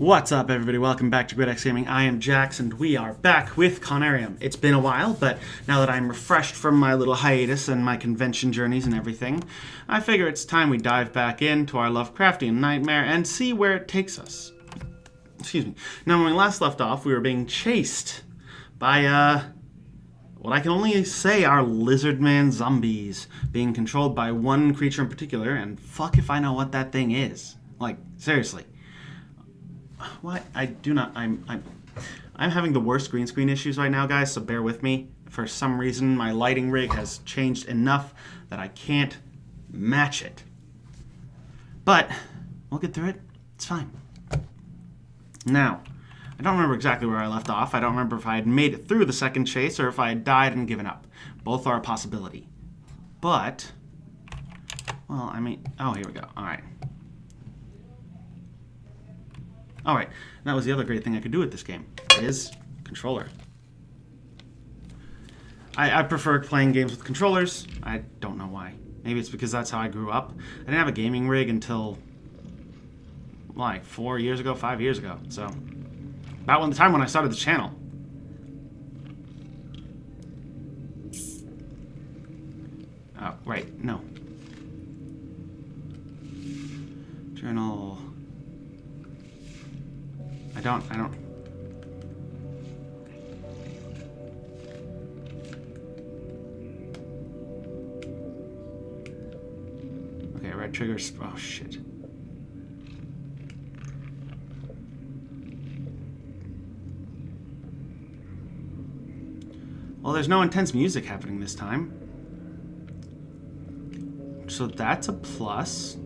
What's up, everybody? Welcome back to Greataxe Gaming. I am Jax, and we are back with Conarium. It's been a while, but now that I'm refreshed from my little hiatus and my convention journeys and everything, I figure it's time we dive back into our Lovecraftian nightmare and see where it takes us. Excuse me. Now, when we last left off, we were being chased by, what I can only say are lizardman zombies, being controlled by one creature in particular, and fuck if I know what that thing is. Like, seriously. What? I do not. I'm having the worst green screen issues right now, guys, so bear with me. For some reason, my lighting rig has changed enough that I can't match it. But we'll get through it. It's fine. Now, I don't remember exactly where I left off. I don't remember if I had made it through the second chase or if I had died and given up. Both are a possibility. But, well, I mean, oh, here we go. All right. Alright, that was the other great thing I could do with this game, is controller. I prefer playing games with controllers. I don't know why. Maybe it's because that's how I grew up. I didn't have a gaming rig until, like, 4 years ago, 5 years ago. So, about the time when I started the channel. Oh, right, no. Journal... I don't. Okay, red triggers. Oh, shit. Well, there's no intense music happening this time. So that's a plus.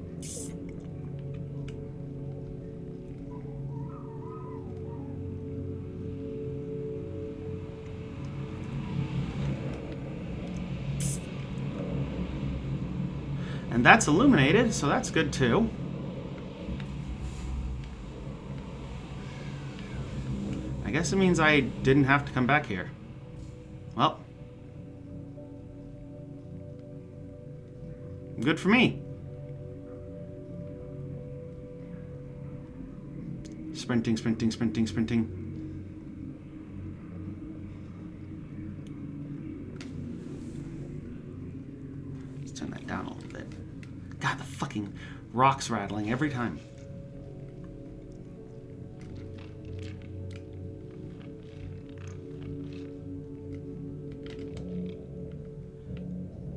And that's illuminated, so that's good too. I guess it means I didn't have to come back here. Well, good for me. Sprinting, sprinting, sprinting, sprinting. Let's turn that down a little bit. God, the fucking rocks rattling every time.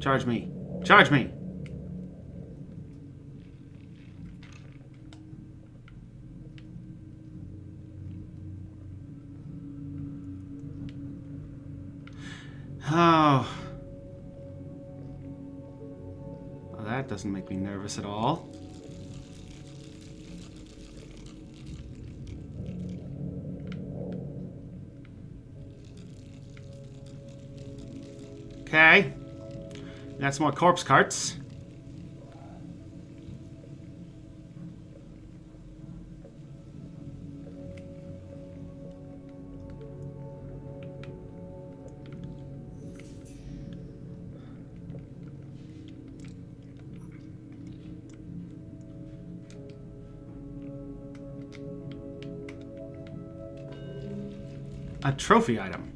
Charge me. Charge me! Oh. That doesn't make me nervous at all. Okay. Got some more corpse carts. A trophy item.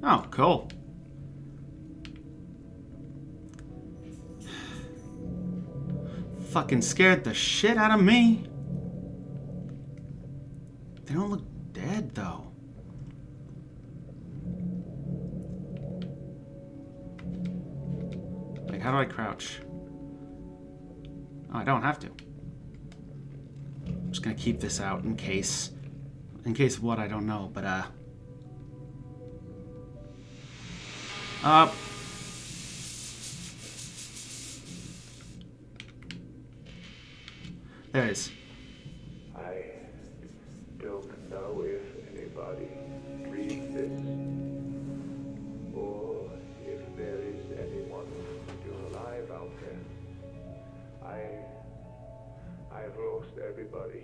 Oh, cool. Fucking scared the shit out of me. They don't look dead, though. Like, how do I crouch? Oh, I don't have to. I'm just gonna keep this out in case... In case of what, I don't know, but, there it is. I don't know if anybody reads this, or if there is anyone still alive out there. I've lost everybody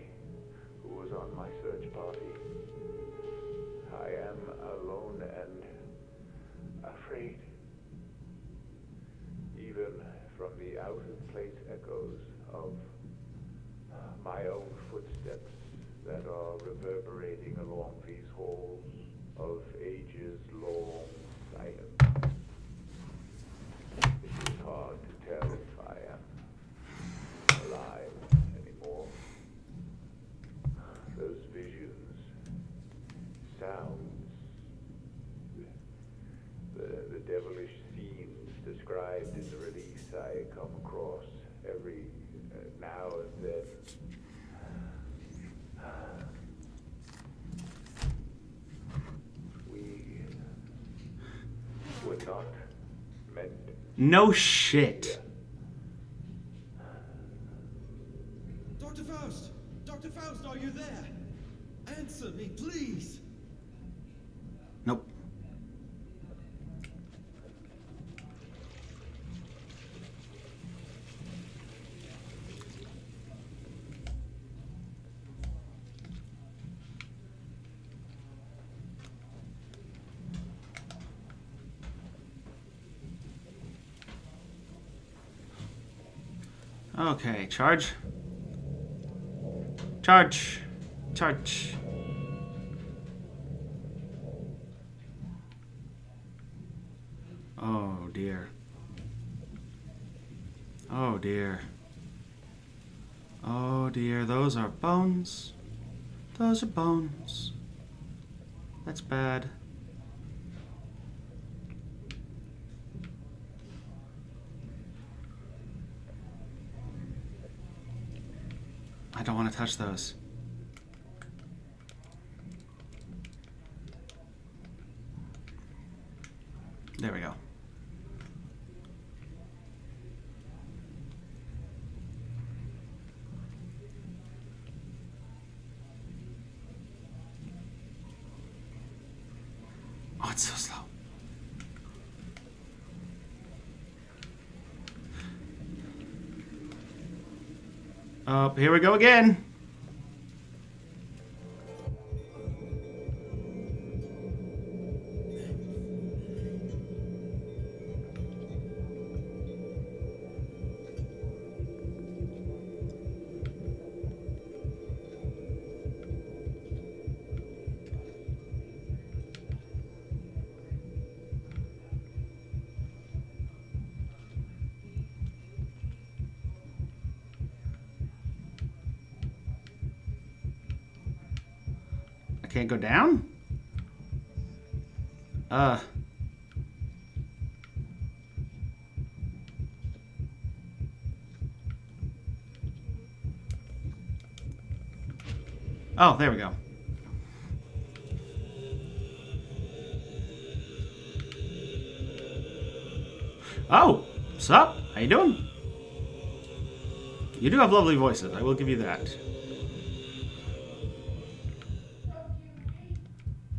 who was on my search party. I am alone and afraid, even from the out-of-place echoes of my own footsteps that are reverberating along these halls of ages-long silence. It is hard to tell if I am alive anymore. Those visions, sounds, the devilish scenes described in the release I come across every now and then. We were not meant. No shit. Dr. Faust! Dr. Faust, are you there? Answer me, please! Nope. Okay, charge. Charge. Charge. Oh dear. Oh dear. Oh dear, those are bones. Those are bones. That's bad. I don't want to touch those. There we go. Oh, it's so slow. Oh, here we go again. I can't go down? Oh, there we go. Oh, what's up? How you doing? You do have lovely voices, I will give you that.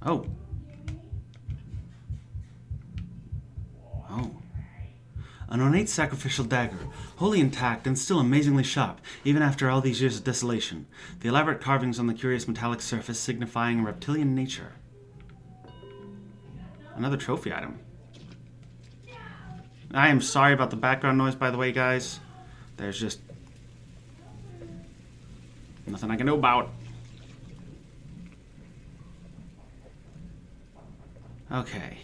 Oh. Oh. An ornate sacrificial dagger, wholly intact and still amazingly sharp, even after all these years of desolation. The elaborate carvings on the curious metallic surface signifying reptilian nature. Another trophy item. I am sorry about the background noise, by the way, guys. There's just nothing I can do about. Okay.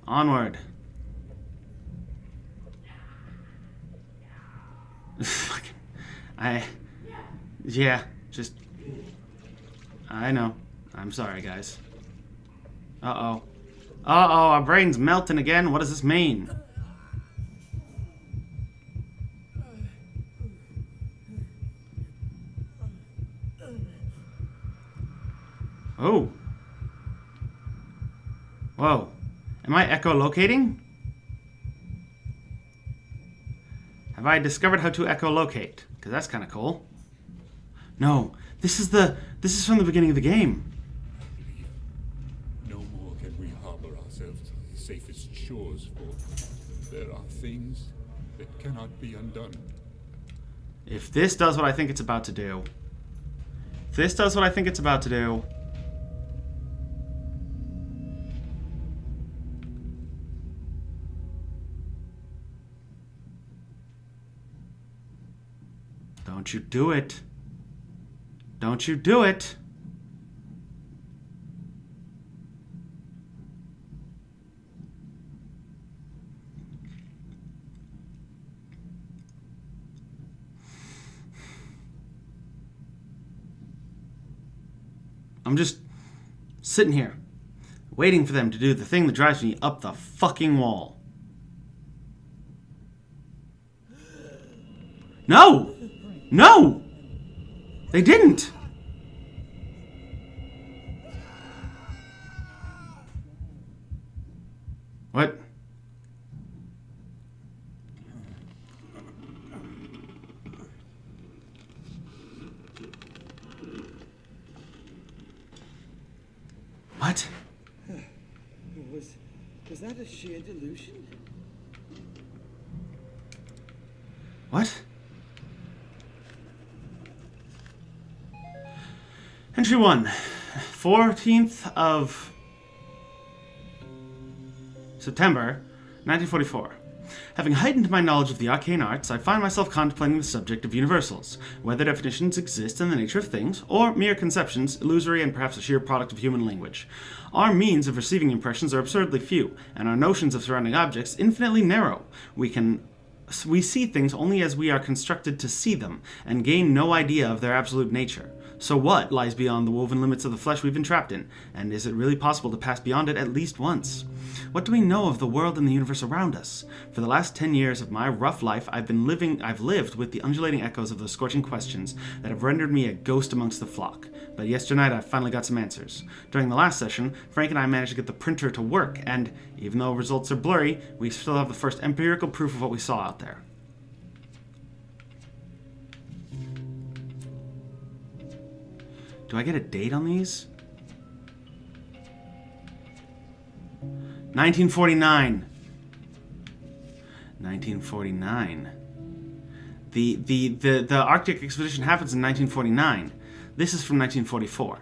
Onward. Yeah, just, I know. I'm sorry, guys. Uh-oh. Uh-oh, our brain's melting again. What does this mean? Oh. Whoa. Am I echolocating? Have I discovered how to echolocate? Because that's kind of cool. No. This is from the beginning of the game. No more can we harbor ourselves on the safest shores, for there are things that cannot be undone. If this does what I think it's about to do. If this does what I think it's about to do. Don't you do it. Don't you do it. I'm just sitting here, waiting for them to do the thing that drives me up the fucking wall. No! No! They didn't! What? What? Was that a sheer delusion? What? Entry 1. 14th of September, 1944. Having heightened my knowledge of the arcane arts, I find myself contemplating the subject of universals, whether definitions exist in the nature of things, or mere conceptions, illusory and perhaps a sheer product of human language. Our means of receiving impressions are absurdly few, and our notions of surrounding objects infinitely narrow. We see things only as we are constructed to see them, and gain no idea of their absolute nature. So what lies beyond the woven limits of the flesh we've been trapped in, and is it really possible to pass beyond it at least once? What do we know of the world and the universe around us? For the last 10 years of my rough life, I've lived with the undulating echoes of those scorching questions that have rendered me a ghost amongst the flock. But yesternight I finally got some answers. During the last session, Frank and I managed to get the printer to work, and even though results are blurry, we still have the first empirical proof of what we saw out there. Do I get a date on these? 1949. 1949. The Arctic expedition happens in 1949. This is from 1944.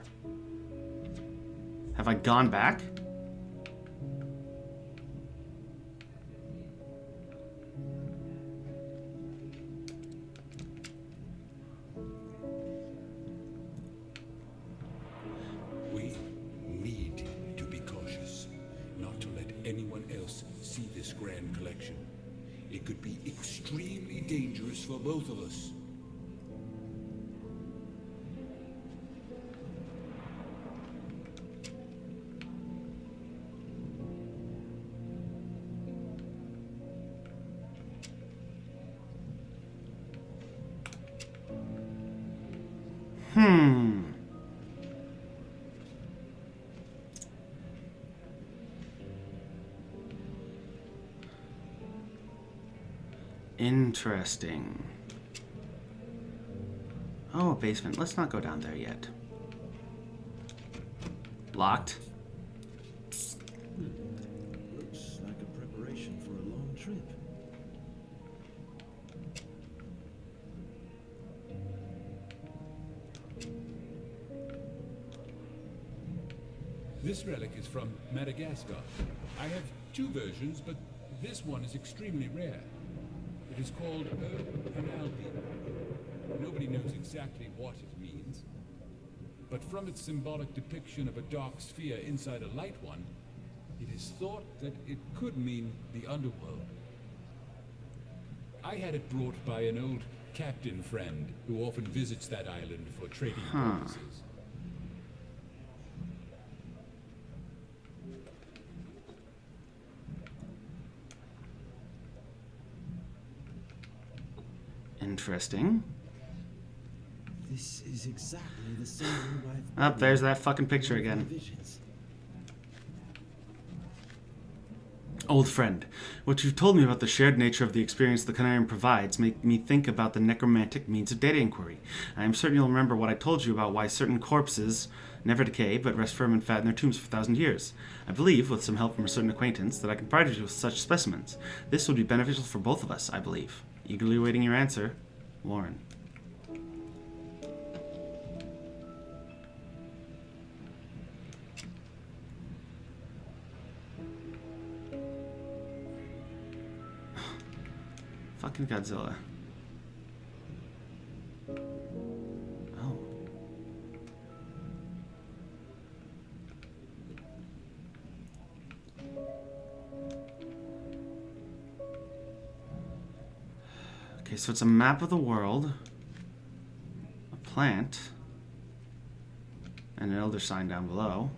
Have I gone back? We need to be cautious, not to let anyone else see this grand collection. It could be extremely dangerous for both of us. Interesting. Oh, a basement. Let's not go down there yet. Locked. Looks like a preparation for a long trip. This relic is from Madagascar. I have two versions, but this one is extremely rare. It is called Analbi. Nobody knows exactly what it means, but from its symbolic depiction of a dark sphere inside a light one, it is thought that it could mean the underworld. I had it brought by an old captain friend who often visits that island for trading purposes. Interesting. This is exactly the same room I've... Oh, there's that fucking picture again. Visions. Old friend, what you've told me about the shared nature of the experience the Conarium provides make me think about the necromantic means of data inquiry. I am certain you'll remember what I told you about why certain corpses never decay, but rest firm and fat in their tombs for 1,000 years. I believe, with some help from a certain acquaintance, that I can provide you with such specimens. This would be beneficial for both of us, I believe. Eagerly awaiting your answer, Warren. Fucking Godzilla. Okay, so it's a map of the world, a plant, and an elder sign down below.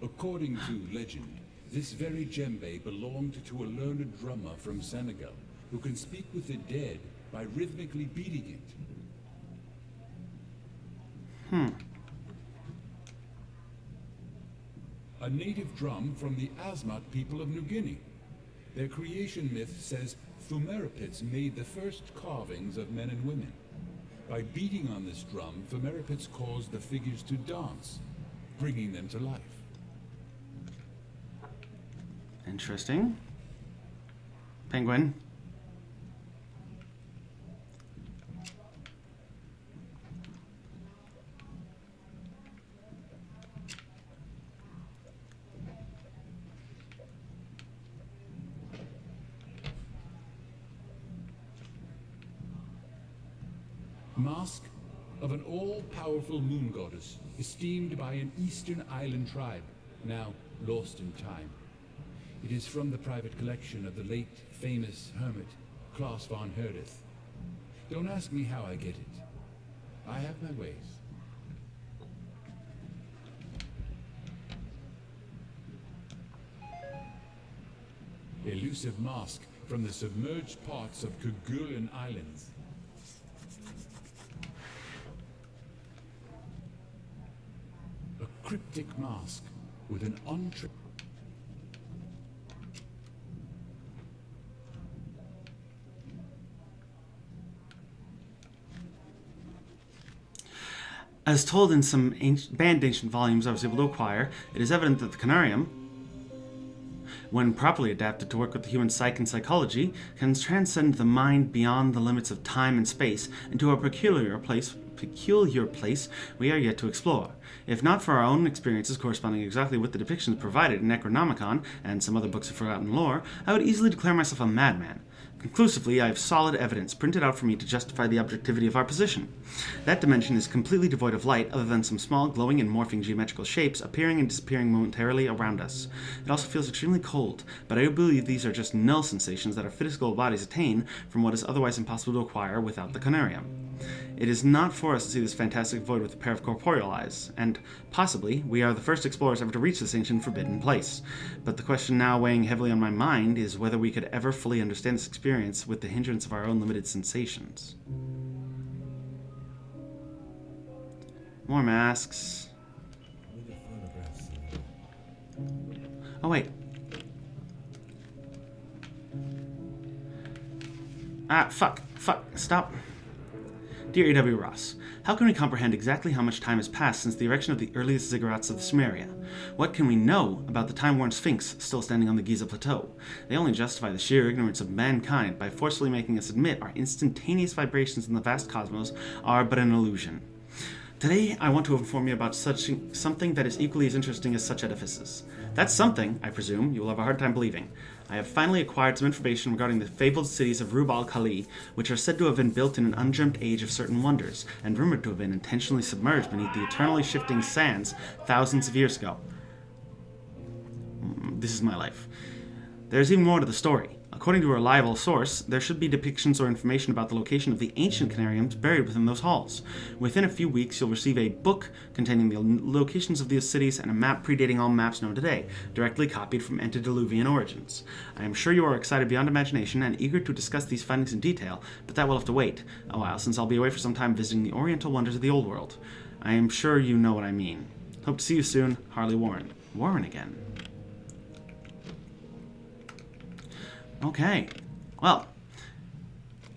According to legend, this very djembe belonged to a learned drummer from Senegal who can speak with the dead by rhythmically beating it. A native drum from the Asmat people of New Guinea. Their creation myth says Thumeripids made the first carvings of men and women. By beating on this drum, Thumeripids caused the figures to dance, bringing them to life. Interesting. Penguin. Mask of an all-powerful moon goddess, esteemed by an eastern island tribe, now lost in time. It is from the private collection of the late famous hermit, Klaus von Herdith. Don't ask me how I get it. I have my ways. Elusive mask from the submerged parts of Kerguelen Islands. A cryptic mask with an As told in some banned ancient volumes I was able to acquire, it is evident that the Conarium, when properly adapted to work with the human psyche and psychology, can transcend the mind beyond the limits of time and space into a peculiar place we are yet to explore. If not for our own experiences corresponding exactly with the depictions provided in Necronomicon and some other books of forgotten lore, I would easily declare myself a madman. Conclusively, I have solid evidence printed out for me to justify the objectivity of our position. That dimension is completely devoid of light other than some small glowing and morphing geometrical shapes appearing and disappearing momentarily around us. It also feels extremely cold, but I believe these are just null sensations that our physical bodies attain from what is otherwise impossible to acquire without the Conarium. It is not for us to see this fantastic void with a pair of corporeal eyes, and possibly we are the first explorers ever to reach this ancient forbidden place. But the question now weighing heavily on my mind is whether we could ever fully understand this experience with the hindrance of our own limited sensations. More masks. Oh wait. Fuck, stop. Dear A.W. Ross, how can we comprehend exactly how much time has passed since the erection of the earliest ziggurats of Sumeria? What can we know about the time-worn Sphinx still standing on the Giza Plateau? They only justify the sheer ignorance of mankind by forcefully making us admit our instantaneous vibrations in the vast cosmos are but an illusion. Today, I want to inform you about something that is equally as interesting as such edifices. That's something, I presume, you will have a hard time believing. I have finally acquired some information regarding the fabled cities of Rub al-Khali, which are said to have been built in an undreamt age of certain wonders, and rumored to have been intentionally submerged beneath the eternally shifting sands thousands of years ago. This is my life. There's even more to the story. According to a reliable source, there should be depictions or information about the location of the ancient Conariums buried within those halls. Within a few weeks, you'll receive a book containing the locations of these cities and a map predating all maps known today, directly copied from antediluvian origins. I am sure you are excited beyond imagination and eager to discuss these findings in detail, but that will have to wait a while since I'll be away for some time visiting the oriental wonders of the old world. I am sure you know what I mean. Hope to see you soon, Harley Warren. Warren again. Okay, well,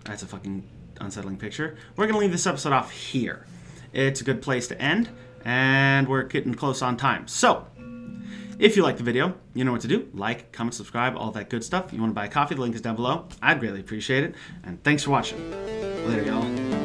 that's a fucking unsettling picture. We're going to leave this episode off here. It's a good place to end, and we're getting close on time. So, if you like the video, you know what to do. Like, comment, subscribe, all that good stuff. If you want to buy a coffee, the link is down below. I'd greatly appreciate it, and thanks for watching. Later, y'all.